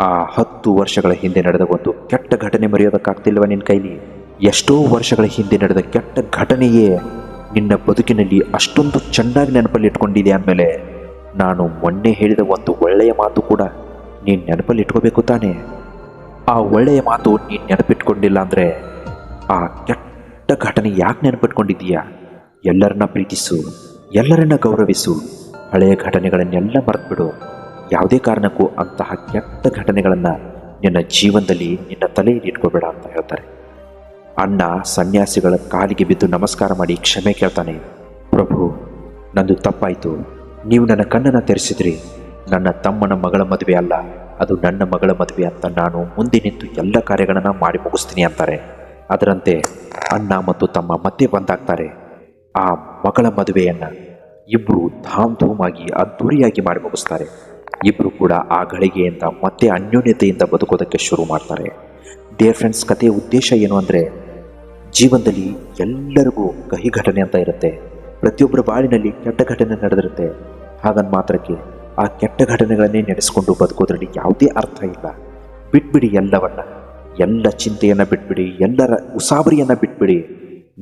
S1: ಆ 10 ವರ್ಷಗಳ ಹಿಂದೆ ನಡೆದ ಒಂದು ಕೆಟ್ಟ ಘಟನೆ ಮರೆಯೋದಕ್ಕಾಗ್ತಿಲ್ವ ನಿನ್ನ ಕೈಲಿ? ಎಷ್ಟೋ ವರ್ಷಗಳ ಹಿಂದೆ ನಡೆದ ಕೆಟ್ಟ ಘಟನೆಯೇ ನಿನ್ನ ಬದುಕಿನಲ್ಲಿ ಅಷ್ಟೊಂದು ಚೆನ್ನಾಗಿ ನೆನಪಲ್ಲಿ ಇಟ್ಕೊಂಡಿದೆ ಅಂದಮೇಲೆ ನಾನು ಮೊನ್ನೆ ಹೇಳಿದ ಒಂದು ಒಳ್ಳೆಯ ಮಾತು ಕೂಡ ನೀನು ನೆನಪಲ್ಲಿ ಇಟ್ಕೋಬೇಕು ತಾನೇ? ಆ ಒಳ್ಳೆಯ ಮಾತು ನೀನು ನೆನಪಿಟ್ಕೊಂಡಿಲ್ಲ ಅಂದರೆ ಆ ಕೆಟ್ಟ ಘಟನೆ ಯಾಕೆ ನೆನಪಿಟ್ಕೊಂಡಿದ್ದೀಯಾ? ಎಲ್ಲರನ್ನ ಪ್ರೀತಿಸು, ಎಲ್ಲರನ್ನ ಗೌರವಿಸು, ಹಳೆಯ ಘಟನೆಗಳನ್ನೆಲ್ಲ ಮರೆತುಬಿಡು. ಯಾವುದೇ ಕಾರಣಕ್ಕೂ ಅಂತಹ ಕೆಟ್ಟ ಘಟನೆಗಳನ್ನು ನಿನ್ನ ಜೀವನದಲ್ಲಿ ನಿನ್ನ ತಲೆಯಲ್ಲಿ ಇಟ್ಕೋಬೇಡ ಅಂತ ಹೇಳ್ತಾರೆ. ಅಣ್ಣ ಸನ್ಯಾಸಿಗಳ ಕಾಲಿಗೆ ಬಿದ್ದು ನಮಸ್ಕಾರ ಮಾಡಿ ಕ್ಷಮೆ ಕೇಳ್ತಾನೆ. ಪ್ರಭು, ನಂದು ತಪ್ಪಾಯಿತು. ನೀವು ನನ್ನ ಕಣ್ಣನ್ನು ತೆರೆಸಿದ್ರಿ. ನನ್ನ ತಮ್ಮನ ಮಗಳ ಮದುವೆ ಅಲ್ಲ, ಅದು ನನ್ನ ಮಗಳ ಮದುವೆ ಅಂತ ನಾನು ಮುಂದೆ ನಿಂತು ಎಲ್ಲ ಕಾರ್ಯಗಳನ್ನು ಮಾಡಿ ಮುಗಿಸ್ತೀನಿ ಅಂತಾರೆ. ಅದರಂತೆ ಅಣ್ಣ ಮತ್ತು ತಮ್ಮ ಮತ್ತೆ ಬಂದಾಗ್ತಾರೆ. ಆ ಮಗಳ ಮದುವೆಯನ್ನು ಇಬ್ಬರು ಧಾಮ್ ಧೂಮಾಗಿ ಅದ್ಧೂರಿಯಾಗಿ ಮಾಡಿ ಮುಗಿಸ್ತಾರೆ. ಇಬ್ಬರು ಕೂಡ ಆ ಗಳಿಗೆಯಿಂದ ಮತ್ತೆ ಅನ್ಯೋನ್ಯತೆಯಿಂದ ಬದುಕೋದಕ್ಕೆ ಶುರು ಮಾಡ್ತಾರೆ. ಡಿಯರ್ ಫ್ರೆಂಡ್ಸ್, ಕಥೆಯ ಉದ್ದೇಶ ಏನು ಅಂದರೆ, ಜೀವನದಲ್ಲಿ ಎಲ್ಲರಿಗೂ ಕಹಿ ಘಟನೆ ಅಂತ ಇರುತ್ತೆ. ಪ್ರತಿಯೊಬ್ಬರ ಬಾಳಿನಲ್ಲಿ ಕೆಟ್ಟ ಘಟನೆ ನಡೆದಿರುತ್ತೆ. ಹಾಗಂದ ಮಾತ್ರಕ್ಕೆ ಆ ಕೆಟ್ಟ ಘಟನೆಗಳನ್ನೇ ನೆನೆಸ್ಕೊಂಡು ಬದುಕೋದ್ರಲ್ಲಿ ಯಾವುದೇ ಅರ್ಥ ಇಲ್ಲ. ಬಿಟ್ಬಿಡಿ ಎಲ್ಲವನ್ನ, ಎಲ್ಲ ಚಿಂತೆಯನ್ನು ಬಿಟ್ಬಿಡಿ, ಎಲ್ಲರ ಉಸಾಬರಿಯನ್ನು ಬಿಟ್ಬಿಡಿ.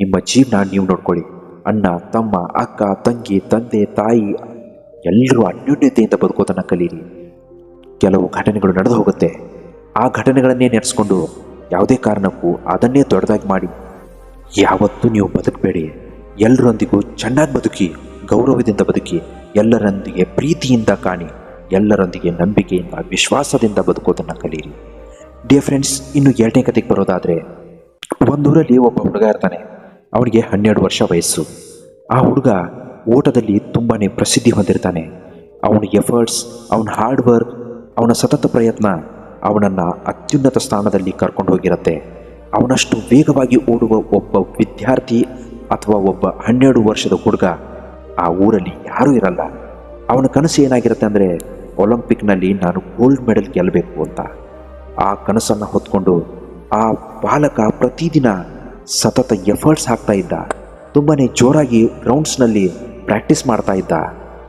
S1: ನಿಮ್ಮ ಜೀವನ ನೀವು ನೋಡ್ಕೊಳ್ಳಿ. ಅಣ್ಣ, ತಮ್ಮ, ಅಕ್ಕ, ತಂಗಿ, ತಂದೆ, ತಾಯಿ ಎಲ್ಲರೂ ಅನ್ಯೋನ್ಯತೆಯಿಂದ ಬದುಕೋದನ್ನು ಕಲೀರಿ. ಕೆಲವು ಘಟನೆಗಳು ನಡೆದು ಹೋಗುತ್ತೆ. ಆ ಘಟನೆಗಳನ್ನೇ ನೆನೆಸ್ಕೊಂಡು ಯಾವುದೇ ಕಾರಣಕ್ಕೂ ಅದನ್ನೇ ದೊಡ್ಡದಾಗಿ ಮಾಡಿ ಯಾವತ್ತೂ ನೀವು ಬದುಕಬೇಡಿ. ಎಲ್ಲರೊಂದಿಗೂ ಚೆನ್ನಾಗಿ ಬದುಕಿ, ಗೌರವದಿಂದ ಬದುಕಿ, ಎಲ್ಲರೊಂದಿಗೆ ಪ್ರೀತಿಯಿಂದ ಕಾಣಿ, ಎಲ್ಲರೊಂದಿಗೆ ನಂಬಿಕೆಯಿಂದ ವಿಶ್ವಾಸದಿಂದ ಬದುಕೋದನ್ನು ಕಲೀರಿ. ಡಿಯರ್ ಫ್ರೆಂಡ್ಸ್, ಇನ್ನು 2ನೇ ಕತೆಗೆ ಬರೋದಾದರೆ, ಒಂದೂರಲ್ಲಿ ಒಬ್ಬ ಹುಡುಗ ಇರ್ತಾನೆ. ಅವನಿಗೆ 12 ವರ್ಷ ವಯಸ್ಸು. ಆ ಹುಡುಗ ಓಟದಲ್ಲಿ ತುಂಬಾ ಪ್ರಸಿದ್ಧಿ ಹೊಂದಿರ್ತಾನೆ. ಅವನ ಎಫರ್ಟ್ಸ್, ಅವನ ಹಾರ್ಡ್ ವರ್ಕ್, ಅವನ ಸತತ ಪ್ರಯತ್ನ ಅವನನ್ನು ಅತ್ಯುನ್ನತ ಸ್ಥಾನದಲ್ಲಿ ಕರ್ಕೊಂಡು ಹೋಗಿರುತ್ತೆ. ಅವನಷ್ಟು ವೇಗವಾಗಿ ಓಡುವ ಒಬ್ಬ ವಿದ್ಯಾರ್ಥಿ ಅಥವಾ ಒಬ್ಬ 12 ವರ್ಷದ ಹುಡುಗ ಆ ಊರಲ್ಲಿ ಯಾರೂ ಇರಲ್ಲ. ಅವನ ಕನಸು ಏನಾಗಿರುತ್ತೆ ಅಂದರೆ, ಒಲಿಂಪಿಕ್ನಲ್ಲಿ ನಾನು ಗೋಲ್ಡ್ ಮೆಡಲ್ ಗೆಲ್ಲಬೇಕು ಅಂತ. ಆ ಕನಸನ್ನು ಹೊತ್ಕೊಂಡು ಆ ಬಾಲಕ ಪ್ರತಿದಿನ ಸತತ ಎಫರ್ಟ್ಸ್ ಹಾಕ್ತಾ ಇದ್ದ. ತುಂಬಾ ಜೋರಾಗಿ ಗ್ರೌಂಡ್ಸ್ನಲ್ಲಿ ಪ್ರಾಕ್ಟೀಸ್ ಮಾಡ್ತಾ ಇದ್ದ.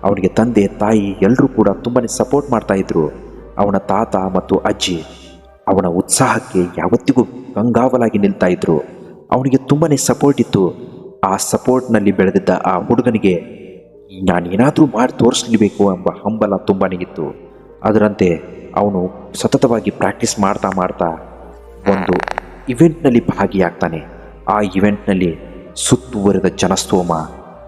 S1: ಅವನಿಗೆ ತಂದೆ, ತಾಯಿ ಎಲ್ಲರೂ ಕೂಡ ತುಂಬಾ ಸಪೋರ್ಟ್ ಮಾಡ್ತಾ ಇದ್ರು. ಅವನ ತಾತ ಮತ್ತು ಅಜ್ಜಿ ಅವನ ಉತ್ಸಾಹಕ್ಕೆ ಯಾವತ್ತಿಗೂ ಕಂಗಾವಲಾಗಿ ನಿಲ್ತಾ ಇದ್ರು. ಅವನಿಗೆ ತುಂಬಾ ಸಪೋರ್ಟ್ ಇತ್ತು. ಆ ಸಪೋರ್ಟ್ನಲ್ಲಿ ಬೆಳೆದಿದ್ದ ಆ ಹುಡುಗನಿಗೆ ನಾನೇನಾದರೂ ಮಾಡಿ ತೋರಿಸಲೇಬೇಕು ಎಂಬ ಹಂಬಲ ತುಂಬಾ ಇತ್ತು. ಅದರಂತೆ ಅವನು ಸತತವಾಗಿ ಪ್ರಾಕ್ಟೀಸ್ ಮಾಡ್ತಾ ಮಾಡ್ತಾ ಒಂದು ಇವೆಂಟ್ನಲ್ಲಿ ಭಾಗಿಯಾಗ್ತಾನೆ. ಆ ಇವೆಂಟ್ನಲ್ಲಿ ಸುತ್ತುವರಿದ ಜನಸ್ತೋಮ,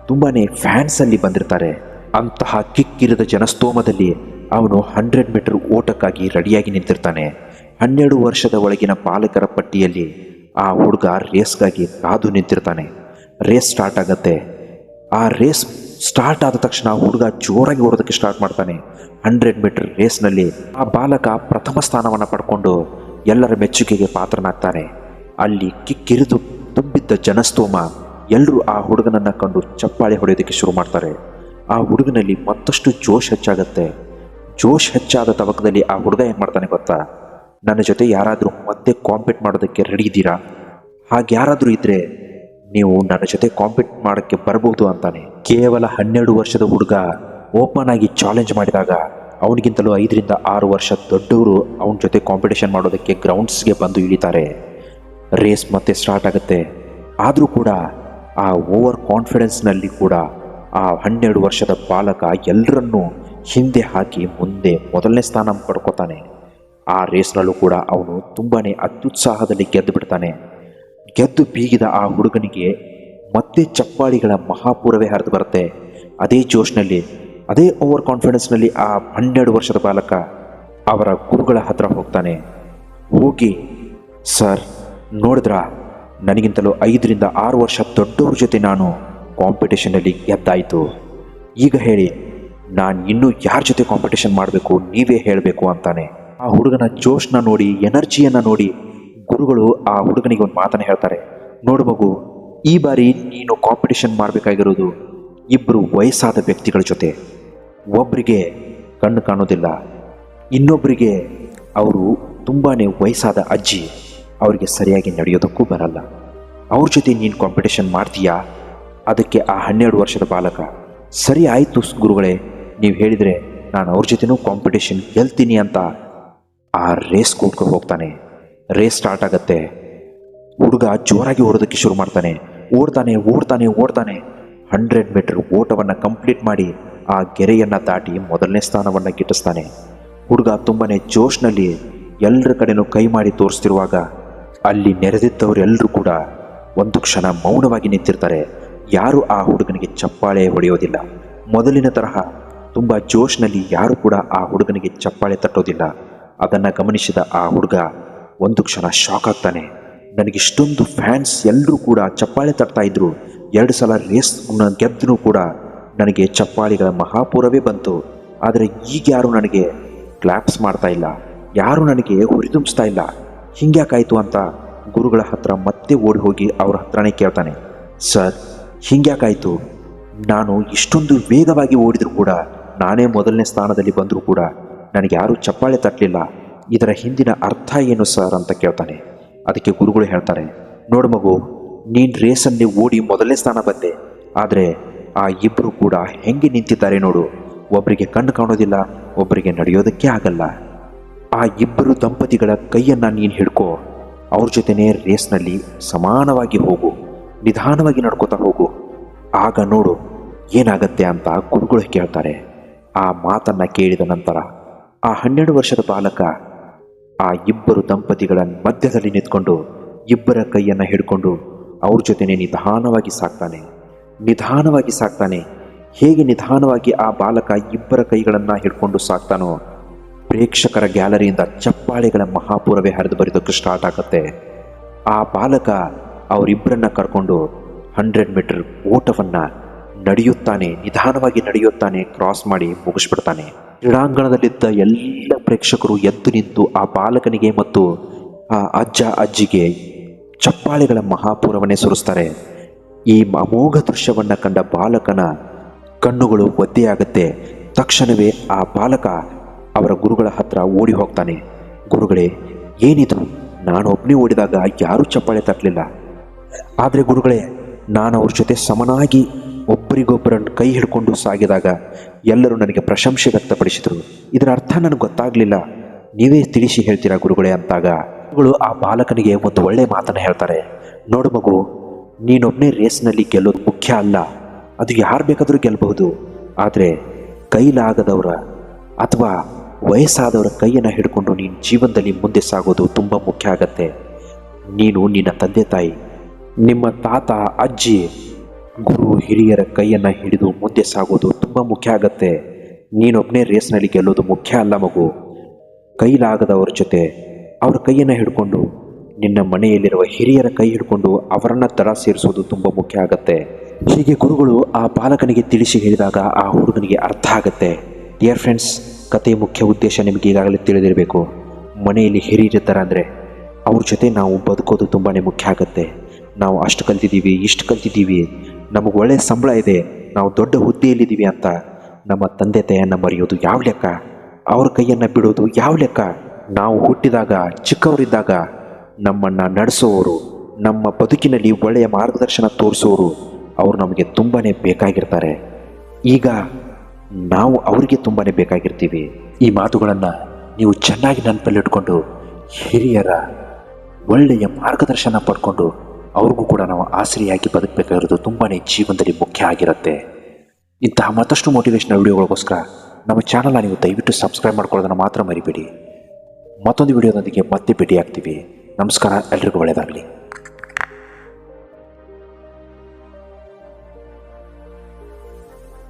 S1: ತುಂಬಾ ಫ್ಯಾನ್ಸಲ್ಲಿ ಬಂದಿರ್ತಾರೆ. ಅಂತಹ ಕಿಕ್ಕಿರಿದ ಜನಸ್ತೋಮದಲ್ಲಿ ಅವನು 100 ಮೀಟರ್ ಓಟಕ್ಕಾಗಿ ರೆಡಿಯಾಗಿ ನಿಂತಿರ್ತಾನೆ. 12 ವರ್ಷದ ಒಳಗಿನ ಬಾಲಕರ ಪಟ್ಟಿಯಲ್ಲಿ ಆ ಹುಡುಗ ರೇಸ್ಗಾಗಿ ಕಾದು ನಿಂತಿರ್ತಾನೆ. ರೇಸ್ ಸ್ಟಾರ್ಟ್ ಆಗತ್ತೆ. ಆ ರೇಸ್ ಸ್ಟಾರ್ಟ್ ಆದ ತಕ್ಷಣ ಹುಡುಗ ಜೋರಾಗಿ ಓಡೋದಕ್ಕೆ ಸ್ಟಾರ್ಟ್ ಮಾಡ್ತಾನೆ. 100 ಮೀಟರ್ ರೇಸ್ನಲ್ಲಿ ಆ ಬಾಲಕ ಪ್ರಥಮ ಸ್ಥಾನವನ್ನು ಪಡ್ಕೊಂಡು ಎಲ್ಲರ ಮೆಚ್ಚುಗೆಗೆ ಪಾತ್ರನಾಗ್ತಾನೆ. ಅಲ್ಲಿ ಕಿಕ್ಕಿರಿದು ತುಂಬಿದ್ದ ಜನಸ್ತೋಮ ಎಲ್ಲರೂ ಆ ಹುಡುಗನನ್ನು ಕಂಡು ಚಪ್ಪಾಳೆ ಹೊಡೆಯೋದಕ್ಕೆ ಶುರು ಮಾಡ್ತಾರೆ. ಆ ಹುಡುಗನಲ್ಲಿ ಮತ್ತಷ್ಟು ಜೋಶ್ ಹೆಚ್ಚಾಗತ್ತೆ. ಜೋಶ್ ಹೆಚ್ಚಾದ ತವಕದಲ್ಲಿ ಆ ಹುಡುಗ ಏನು ಮಾಡ್ತಾನೆ ಗೊತ್ತಾ, ನನ್ನ ಜೊತೆ ಯಾರಾದರೂ ಮತ್ತೆ ಕಾಂಪೀಟ್ ಮಾಡೋದಕ್ಕೆ ರೆಡಿ ಇದ್ದೀರಾ? ಹಾಗೆ ಯಾರಾದರೂ ಇದ್ದರೆ ನೀವು ನನ್ನ ಜೊತೆ ಕಾಂಪೀಟ್ ಮಾಡೋಕ್ಕೆ ಬರ್ಬೋದು ಅಂತಾನೆ. ಕೇವಲ 12 ವರ್ಷದ ಹುಡುಗ ಓಪನ್ ಆಗಿ ಚಾಲೆಂಜ್ ಮಾಡಿದಾಗ ಅವನಿಗಿಂತಲೂ 5 ರಿಂದ 6 ವರ್ಷ ದೊಡ್ಡವರು ಅವನ ಜೊತೆ ಕಾಂಪಿಟೇಷನ್ ಮಾಡೋದಕ್ಕೆ ಗ್ರೌಂಡ್ಸ್ಗೆ ಬಂದು ಇಳಿತಾರೆ. ರೇಸ್ ಮತ್ತೆ ಸ್ಟಾರ್ಟ್ ಆಗುತ್ತೆ. ಆದರೂ ಕೂಡ ಆ ಓವರ್ ಕಾನ್ಫಿಡೆನ್ಸ್ನಲ್ಲಿ ಕೂಡ ಆ 12 ವರ್ಷದ ಬಾಲಕ ಎಲ್ಲರನ್ನೂ ಹಿಂದೆ ಹಾಕಿ ಮುಂದೆ ಮೊದಲನೇ ಸ್ಥಾನ ಪಡ್ಕೋತಾನೆ. ಆ ರೇಸ್ನಲ್ಲೂ ಕೂಡ ಅವನು ತುಂಬಾ ಅತ್ಯುತ್ಸಾಹದಲ್ಲಿ ಗೆದ್ದು ಬಿಡ್ತಾನೆ. ಗೆದ್ದು ಬೀಗಿದ ಆ ಹುಡುಗನಿಗೆ ಮತ್ತೆ ಚಪ್ಪಾಳಿಗಳ ಮಹಾಪೂರವೇ ಹರಿದು ಬರುತ್ತೆ. ಅದೇ ಜೋಶ್ನಲ್ಲಿ, ಅದೇ ಓವರ್ ಕಾನ್ಫಿಡೆನ್ಸ್ನಲ್ಲಿ ಆ 12 ವರ್ಷದ ಬಾಲಕ ಅವರ ಗುರುಗಳ ಹತ್ರ ಹೋಗ್ತಾನೆ. ಹೋಗಿ, ಸರ್ ನೋಡಿದ್ರಾ, ನನಗಿಂತಲೂ 5 ರಿಂದ 6 ವರ್ಷ ದೊಡ್ಡವ್ರ ಜೊತೆ ನಾನು ಕಾಂಪಿಟೇಷನಲ್ಲಿ ಗೆದ್ದಾಯಿತು. ಈಗ ಹೇಳಿ, ನಾನು ಇನ್ನೂ ಯಾರ ಜೊತೆ ಕಾಂಪಿಟೇಷನ್ ಮಾಡಬೇಕು, ನೀವೇ ಹೇಳಬೇಕು ಅಂತಾನೆ. ಆ ಹುಡುಗನ ಜೋಶ್ನ ನೋಡಿ, ಎನರ್ಜಿಯನ್ನು ನೋಡಿ ಗುರುಗಳು ಆ ಹುಡುಗನಿಗೆ ಒಂದು ಮಾತನ್ನು ಹೇಳ್ತಾರೆ. ನೋಡು ಮಗು, ಈ ಬಾರಿ ನೀನು ಕಾಂಪಿಟೇಷನ್ ಮಾಡಬೇಕಾಗಿರೋದು 2 ವಯಸ್ಸಾದ ವ್ಯಕ್ತಿಗಳ ಜೊತೆ. ಒಬ್ಬರಿಗೆ ಕಣ್ಣು ಕಾಣೋದಿಲ್ಲ, ಇನ್ನೊಬ್ಬರಿಗೆ ಅವರು ತುಂಬಾ ವಯಸ್ಸಾದ ಅಜ್ಜಿ, ಅವರಿಗೆ ಸರಿಯಾಗಿ ನಡೆಯೋದಕ್ಕೂ ಬರಲ್ಲ. ಅವ್ರ ಜೊತೆ ನೀನು ಕಾಂಪಿಟೇಷನ್ ಮಾಡ್ತೀಯಾ? ಅದಕ್ಕೆ ಆ 12 ವರ್ಷದ ಬಾಲಕ, ಸರಿ ಆಯಿತು ಗುರುಗಳೇ, ನೀವು ಹೇಳಿದರೆ ನಾನು ಅವ್ರ ಜೊತೆನೂ ಕಾಂಪಿಟೇಷನ್ ಗೆಲ್ತೀನಿ ಅಂತ ಆ ರೇಸ್ ಕೂಟ್ಕೊಂಡು ಹೋಗ್ತಾನೆ. ರೇಸ್ ಸ್ಟಾರ್ಟ್ ಆಗುತ್ತೆ. ಹುಡುಗ ಜೋರಾಗಿ ಓಡೋದಕ್ಕೆ ಶುರು ಮಾಡ್ತಾನೆ. ಓಡ್ತಾನೆ 100 ಮೀಟರ್ ಓಟವನ್ನು ಕಂಪ್ಲೀಟ್ ಮಾಡಿ ಆ ಗೆರೆಯನ್ನು ದಾಟಿ ಮೊದಲನೇ ಸ್ಥಾನವನ್ನು ಗಿಟ್ಟಿಸ್ತಾನೆ. ಹುಡುಗ ತುಂಬಾ ಜೋಶ್ನಲ್ಲಿ ಎಲ್ಲರ ಕಡೆನೂ ಕೈ ಮಾಡಿ ತೋರಿಸ್ತಿರುವಾಗ ಅಲ್ಲಿ ನೆರೆದಿದ್ದವರೆಲ್ಲರೂ ಕೂಡ ಒಂದು ಕ್ಷಣ ಮೌನವಾಗಿ ನಿಂತಿರ್ತಾರೆ. ಯಾರೂ ಆ ಹುಡುಗನಿಗೆ ಚಪ್ಪಾಳೆ ಹೊಡೆಯೋದಿಲ್ಲ. ಮೊದಲಿನ ತರಹ ತುಂಬ ಜೋಶ್ನಲ್ಲಿ ಯಾರೂ ಕೂಡ ಆ ಹುಡುಗನಿಗೆ ಚಪ್ಪಾಳೆ ತಟ್ಟೋದಿಲ್ಲ. ಅದನ್ನು ಗಮನಿಸಿದ ಆ ಹುಡುಗ ಒಂದು ಕ್ಷಣ ಶಾಕ್ ಆಗ್ತಾನೆ. ನನಗಿಷ್ಟೊಂದು ಫ್ಯಾನ್ಸ್ ಎಲ್ಲರೂ ಕೂಡ ಚಪ್ಪಾಳೆ ತಟ್ತಾ ಇದ್ರು, 2 ಸಲ ರೇಸ್ ಗೆದ್ದೂ ಕೂಡ ನನಗೆ ಚಪ್ಪಾಳಿಗಳ ಮಹಾಪೂರವೇ ಬಂತು. ಆದರೆ ಈಗ ಯಾರೂ ನನಗೆ ಕ್ಲಾಪ್ಸ್ ಮಾಡ್ತಾ ಇಲ್ಲ, ಯಾರೂ ನನಗೆ ಹುರಿದುಂಬಿಸ್ತಾ ಇಲ್ಲ, ಹಿಂಗ್ಯಾಕಾಯಿತು ಅಂತ ಗುರುಗಳ ಹತ್ರ ಮತ್ತೆ ಓಡಿ ಹೋಗಿ ಅವ್ರ ಹತ್ರನೇ ಕೇಳ್ತಾನೆ. ಸರ್, ಹಿಂಗ್ಯಾಕಾಯಿತು? ನಾನು ಇಷ್ಟೊಂದು ವೇಗವಾಗಿ ಓಡಿದ್ರು ಕೂಡ, ನಾನೇ ಮೊದಲನೇ ಸ್ಥಾನದಲ್ಲಿ ಬಂದರೂ ಕೂಡ ನನಗೆ ಯಾರೂ ಚಪ್ಪಾಳೆ ತಟ್ಟಲಿಲ್ಲ. ಇದರ ಹಿಂದಿನ ಅರ್ಥ ಏನು ಸರ್ ಅಂತ ಕೇಳ್ತಾನೆ. ಅದಕ್ಕೆ ಗುರುಗಳು ಹೇಳ್ತಾರೆ, ನೋಡು ಮಗು, ನೀನು ರೇಸನ್ನೇ ಓಡಿ ಮೊದಲನೇ ಸ್ಥಾನ ಬಂದೆ, ಆದರೆ ಆ 2 ಕೂಡ ಹೆಂಗೆ ನಿಂತಿದ್ದಾರೆ ನೋಡು. ಒಬ್ಬರಿಗೆ ಕಣ್ಣು ಕಾಣೋದಿಲ್ಲ, ಒಬ್ಬರಿಗೆ ನಡೆಯೋದಕ್ಕೆ ಆಗಲ್ಲ. ಆ 2 ದಂಪತಿಗಳ ಕೈಯನ್ನು ನೀನು ಹಿಡ್ಕೋ, ಅವ್ರ ಜೊತೆನೇ ರೇಸ್ನಲ್ಲಿ ಸಮಾನವಾಗಿ ಹೋಗು, ನಿಧಾನವಾಗಿ ನಡ್ಕೋತಾ ಹೋಗು, ಆಗ ನೋಡು ಏನಾಗತ್ತೆ ಅಂತ ಗುರುಗಳು ಕೇಳ್ತಾರೆ. ಆ ಮಾತನ್ನು ಕೇಳಿದ ನಂತರ ಆ 12 ವರ್ಷದ ಬಾಲಕ ಆ 2 ದಂಪತಿಗಳ ಮಧ್ಯದಲ್ಲಿ ನಿಂತ್ಕೊಂಡು 2 ಕೈಯನ್ನು ಹಿಡ್ಕೊಂಡು ಅವ್ರ ಜೊತೆನೇ ನಿಧಾನವಾಗಿ ಸಾಕ್ತಾನೆ. ಹೇಗೆ ನಿಧಾನವಾಗಿ ಆ ಬಾಲಕ 2 ಕೈಗಳನ್ನು ಹಿಡ್ಕೊಂಡು ಸಾಕ್ತಾನೋ, ಪ್ರೇಕ್ಷಕರ ಗ್ಯಾಲರಿಯಿಂದ ಚಪ್ಪಾಳೆಗಳ ಮಹಾಪೂರವೇ ಹರಿದು ಬರೋದಕ್ಕೆ ಸ್ಟಾರ್ಟ್ ಆಗುತ್ತೆ. ಆ ಬಾಲಕ ಅವರಿಬ್ಬರನ್ನ ಕರ್ಕೊಂಡು 100 ಮೀಟರ್ ಓಟವನ್ನು ನಿಧಾನವಾಗಿ ನಡೆಯುತ್ತಾನೆ, ಕ್ರಾಸ್ ಮಾಡಿ ಮುಗಿಸ್ಬಿಡ್ತಾನೆ. ಕ್ರೀಡಾಂಗಣದಲ್ಲಿದ್ದ ಎಲ್ಲ ಪ್ರೇಕ್ಷಕರು ಎದ್ದು ನಿಂತು ಆ ಬಾಲಕನಿಗೆ ಮತ್ತು ಆ ಅಜ್ಜಿಗೆ ಚಪ್ಪಾಳೆಗಳ ಮಹಾಪೂರವನ್ನೇ ಸುರಿಸ್ತಾರೆ. ಈ ಅಮೋಘ ದೃಶ್ಯವನ್ನು ಕಂಡ ಬಾಲಕನ ಕಣ್ಣುಗಳು ಒದ್ದೆಯಾಗುತ್ತೆ. ತಕ್ಷಣವೇ ಆ ಬಾಲಕ ಅವರ ಗುರುಗಳ ಹತ್ರ ಓಡಿ ಹೋಗ್ತಾನೆ. ಗುರುಗಳೇ, ಏನಿದು? ನಾನು ಒಬ್ಬನೇ ಓಡಿದಾಗ ಯಾರೂ ಚಪ್ಪಾಳೆ ತಟ್ಟಲಿಲ್ಲ, ಆದರೆ ಗುರುಗಳೇ, ನಾನು ಅವ್ರ ಜೊತೆ ಸಮನಾಗಿ ಒಬ್ಬರಿಗೊಬ್ಬರನ್ನು ಕೈ ಹಿಡ್ಕೊಂಡು ಸಾಗಿದಾಗ ಎಲ್ಲರೂ ನನಗೆ ಪ್ರಶಂಸೆ ವ್ಯಕ್ತಪಡಿಸಿದರು. ಇದರ ಅರ್ಥ ನನಗೆ ಗೊತ್ತಾಗಲಿಲ್ಲ, ನೀವೇ ತಿಳಿಸಿ ಹೇಳ್ತೀರಾ ಗುರುಗಳೇ ಅಂತಾಗ ಗುರುಗಳು ಆ ಬಾಲಕನಿಗೆ ಒಂದು ಒಳ್ಳೆಯ ಮಾತನ್ನು ಹೇಳ್ತಾರೆ. ನೋಡು ಮಗು, ನೀನೊಬ್ಬನೇ ರೇಸ್ನಲ್ಲಿ ಗೆಲ್ಲೋದು ಮುಖ್ಯ ಅಲ್ಲ, ಅದು ಯಾರು ಬೇಕಾದರೂ ಗೆಲ್ಲಬಹುದು. ಆದರೆ ಕೈಲಾಗದವರ ಅಥವಾ ವಯಸ್ಸಾದವರ ಕೈಯನ್ನು ಹಿಡ್ಕೊಂಡು ನೀನು ಜೀವನದಲ್ಲಿ ಮುಂದೆ ಸಾಗೋದು ತುಂಬ ಮುಖ್ಯ ಆಗತ್ತೆ. ನೀನು ನಿನ್ನ ತಂದೆ ತಾಯಿ, ನಿಮ್ಮ ತಾತ, ಅಜ್ಜಿ, ಗುರು ಹಿರಿಯರ ಕೈಯನ್ನು ಹಿಡಿದು ಮುಂದೆ ಸಾಗೋದು ತುಂಬ ಮುಖ್ಯ ಆಗತ್ತೆ. ನೀನೊಬ್ಬನೇ ರೇಸ್ನಲ್ಲಿ ಗೆಲ್ಲೋದು ಮುಖ್ಯ ಅಲ್ಲ ಮಗು. ಕೈಲಾಗದವ್ರ ಜೊತೆ ಅವ್ರ ಕೈಯನ್ನು ಹಿಡ್ಕೊಂಡು, ನಿನ್ನ ಮನೆಯಲ್ಲಿರುವ ಹಿರಿಯರ ಕೈ ಹಿಡ್ಕೊಂಡು ಅವರನ್ನು ದಡ ಸೇರಿಸೋದು ತುಂಬ ಮುಖ್ಯ ಆಗತ್ತೆ. ಹೀಗೆ ಗುರುಗಳು ಆ ಬಾಲಕನಿಗೆ ತಿಳಿಸಿ ಹೇಳಿದಾಗ ಆ ಹುಡುಗನಿಗೆ ಅರ್ಥ ಆಗತ್ತೆ. ಡಿಯರ್ ಫ್ರೆಂಡ್ಸ್, ಕಥೆಯ ಮುಖ್ಯ ಉದ್ದೇಶ ನಿಮಗೆ ಈಗಾಗಲೇ ತಿಳಿದಿರಬೇಕು. ಮನೆಯಲ್ಲಿ ಹಿರಿಯರಿದ್ದಾರೆ ಅಂದರೆ ಅವ್ರ ಜೊತೆ ನಾವು ಬದುಕೋದು ತುಂಬಾ ಮುಖ್ಯ ಆಗುತ್ತೆ. ನಾವು ಅಷ್ಟು ಕಲ್ತಿದ್ದೀವಿ, ಇಷ್ಟು ಕಲ್ತಿದ್ದೀವಿ, ನಮಗೆ ಒಳ್ಳೆಯ ಸಂಬಳ ಇದೆ, ನಾವು ದೊಡ್ಡ ಹುದ್ದೆಯಲ್ಲಿದ್ದೀವಿ ಅಂತ ನಮ್ಮ ತಂದೆ ತಾಯಿಯನ್ನು ಮರೆಯೋದು ಯಾವ ಲೆಕ್ಕ? ಅವ್ರ ಕೈಯನ್ನು ಬಿಡೋದು ಯಾವ ಲೆಕ್ಕ? ನಾವು ಹುಟ್ಟಿದಾಗ, ಚಿಕ್ಕವರಿದ್ದಾಗ ನಮ್ಮನ್ನು ನಡೆಸೋರು, ನಮ್ಮ ಬದುಕಿನಲ್ಲಿ ಒಳ್ಳೆಯ ಮಾರ್ಗದರ್ಶನ ತೋರಿಸೋರು ಅವರು ನಮಗೆ ತುಂಬಾ ಬೇಕಾಗಿರ್ತಾರೆ. ಈಗ ನಾವು ಅವರಿಗೆ ತುಂಬಾ ಬೇಕಾಗಿರ್ತೀವಿ. ಈ ಮಾತುಗಳನ್ನು ನೀವು ಚೆನ್ನಾಗಿ ನೆನಪಲ್ಲಿಟ್ಕೊಂಡು ಹಿರಿಯರ ಒಳ್ಳೆಯ ಮಾರ್ಗದರ್ಶನ ಪಡ್ಕೊಂಡು ಅವ್ರಿಗೂ ಕೂಡ ನಾವು ಆಸರೆಯಾಗಿ ಬದುಕಬೇಕಾಗಿರೋದು ತುಂಬಾ ಜೀವನದಲ್ಲಿ ಮುಖ್ಯ ಆಗಿರುತ್ತೆ. ಇಂತಹ ಮತ್ತಷ್ಟು ಮೋಟಿವೇಶನಲ್ ವಿಡಿಯೋಗಳಿಗೋಸ್ಕರ ನಮ್ಮ ಚಾನಲ್ನ ನೀವು ದಯವಿಟ್ಟು ಸಬ್ಸ್ಕ್ರೈಬ್ ಮಾಡ್ಕೊಳ್ಳೋದನ್ನು ಮಾತ್ರ ಮರಿಬೇಡಿ. ಮತ್ತೊಂದು ವಿಡಿಯೋದೊಂದಿಗೆ ಮತ್ತೆ ಭೇಟಿಯಾಗ್ತೀವಿ. ನಮಸ್ಕಾರ, ಎಲ್ರಿಗೂ ಒಳ್ಳೆಯದಾಗಲಿ.